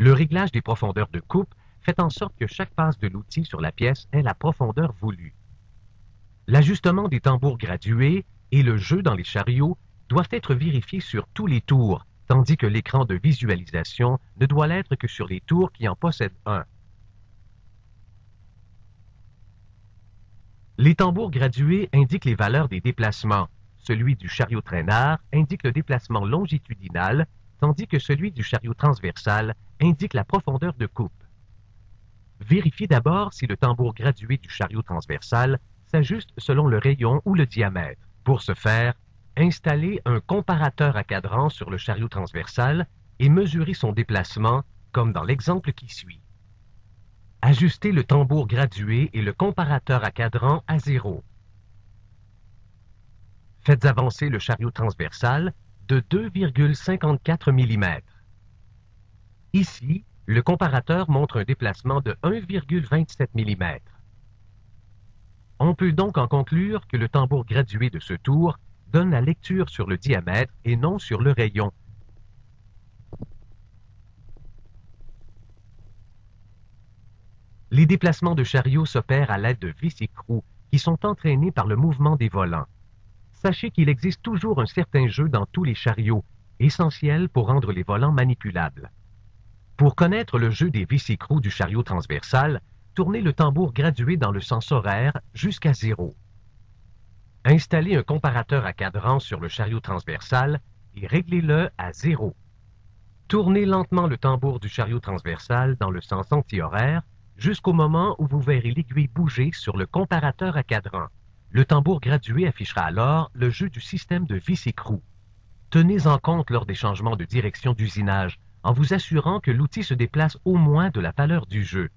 Le réglage des profondeurs de coupe fait en sorte que chaque passe de l'outil sur la pièce ait la profondeur voulue. L'ajustement des tambours gradués et le jeu dans les chariots doivent être vérifiés sur tous les tours, tandis que l'écran de visualisation ne doit l'être que sur les tours qui en possèdent un. Les tambours gradués indiquent les valeurs des déplacements. Celui du chariot traînard indique le déplacement longitudinal, tandis que celui du chariot transversal indique la profondeur de coupe. Vérifiez d'abord si le tambour gradué du chariot transversal s'ajuste selon le rayon ou le diamètre. Pour ce faire, installez un comparateur à cadran sur le chariot transversal et mesurez son déplacement, comme dans l'exemple qui suit. Ajustez le tambour gradué et le comparateur à cadran à 0. Faites avancer le chariot transversal de 2,54 mm. Ici, le comparateur montre un déplacement de 1,27 mm. On peut donc en conclure que le tambour gradué de ce tour donne la lecture sur le diamètre et non sur le rayon. Les déplacements de chariot s'opèrent à l'aide de vis écrous qui sont entraînés par le mouvement des volants. Sachez qu'il existe toujours un certain jeu dans tous les chariots, essentiel pour rendre les volants manipulables. Pour connaître le jeu des vis écrous du chariot transversal, tournez le tambour gradué dans le sens horaire jusqu'à 0. Installez un comparateur à cadran sur le chariot transversal et réglez-le à 0. Tournez lentement le tambour du chariot transversal dans le sens anti-horaire jusqu'au moment où vous verrez l'aiguille bouger sur le comparateur à cadran. Le tambour gradué affichera alors le jeu du système de vis écrous. Tenez en compte lors des changements de direction d'usinage en vous assurant que l'outil se déplace au moins de la valeur du jeu.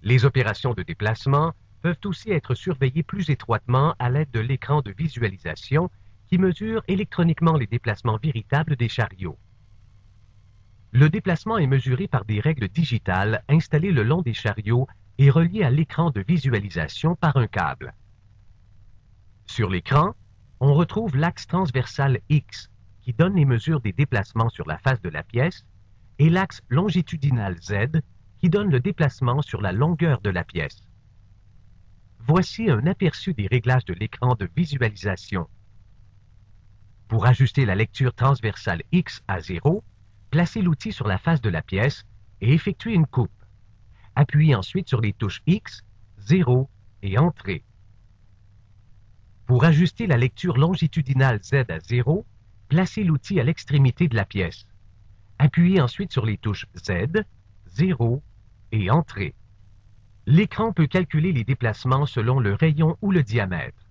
Les opérations de déplacement peuvent aussi être surveillées plus étroitement à l'aide de l'écran de visualisation qui mesure électroniquement les déplacements véritables des chariots. Le déplacement est mesuré par des règles digitales installées le long des chariots et reliées à l'écran de visualisation par un câble. Sur l'écran, on retrouve l'axe transversal X qui donne les mesures des déplacements sur la face de la pièce et l'axe longitudinal Z qui donne le déplacement sur la longueur de la pièce. Voici un aperçu des réglages de l'écran de visualisation. Pour ajuster la lecture transversale X à 0, placez l'outil sur la face de la pièce et effectuez une coupe. Appuyez ensuite sur les touches X, 0 et Entrée. Pour ajuster la lecture longitudinale Z à 0, placez l'outil à l'extrémité de la pièce. Appuyez ensuite sur les touches Z, 0 et Entrée. L'écran peut calculer les déplacements selon le rayon ou le diamètre.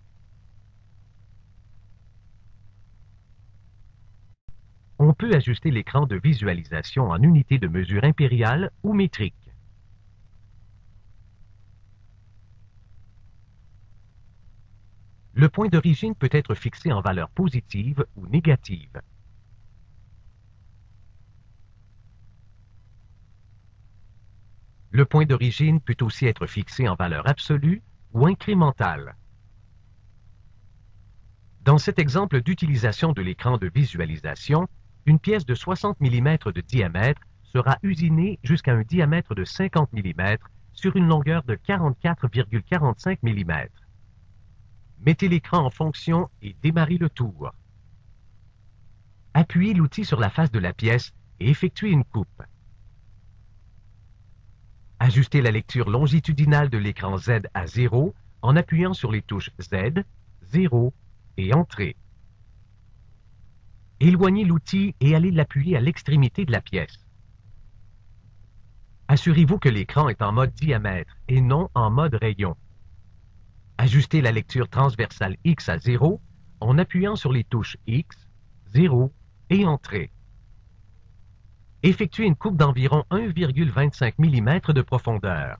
On peut ajuster l'écran de visualisation en unité de mesure impériale ou métrique. Le point d'origine peut être fixé en valeur positive ou négative. Le point d'origine peut aussi être fixé en valeur absolue ou incrémentale. Dans cet exemple d'utilisation de l'écran de visualisation, une pièce de 60 mm de diamètre sera usinée jusqu'à un diamètre de 50 mm sur une longueur de 44,45 mm. Mettez l'écran en fonction et démarrez le tour. Appuyez l'outil sur la face de la pièce et effectuez une coupe. Ajustez la lecture longitudinale de l'écran Z à 0 en appuyant sur les touches Z, 0 et Entrée. Éloignez l'outil et allez l'appuyer à l'extrémité de la pièce. Assurez-vous que l'écran est en mode diamètre et non en mode rayon. Ajustez la lecture transversale X à 0 en appuyant sur les touches X, 0 et Entrée. Effectuez une coupe d'environ 1,25 mm de profondeur.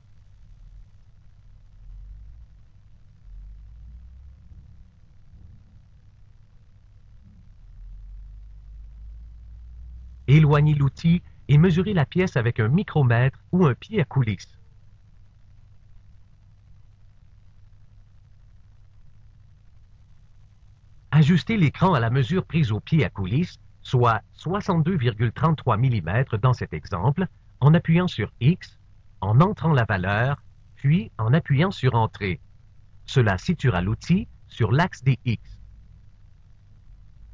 Éloignez l'outil et mesurez la pièce avec un micromètre ou un pied à coulisse. Ajustez l'écran à la mesure prise au pied à coulisse soit 62,33 mm dans cet exemple, en appuyant sur X, en entrant la valeur, puis en appuyant sur Entrée. Cela situera l'outil sur l'axe des X.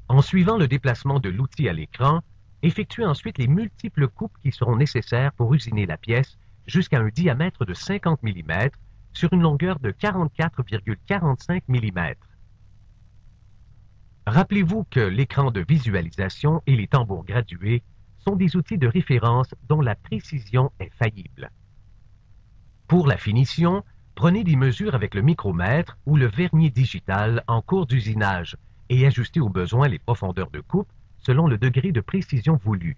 En suivant le déplacement de l'outil à l'écran, effectuez ensuite les multiples coupes qui seront nécessaires pour usiner la pièce jusqu'à un diamètre de 50 mm sur une longueur de 44,45 mm. Rappelez-vous que l'écran de visualisation et les tambours gradués sont des outils de référence dont la précision est faillible. Pour la finition, prenez des mesures avec le micromètre ou le vernier digital en cours d'usinage et ajustez au besoin les profondeurs de coupe selon le degré de précision voulu.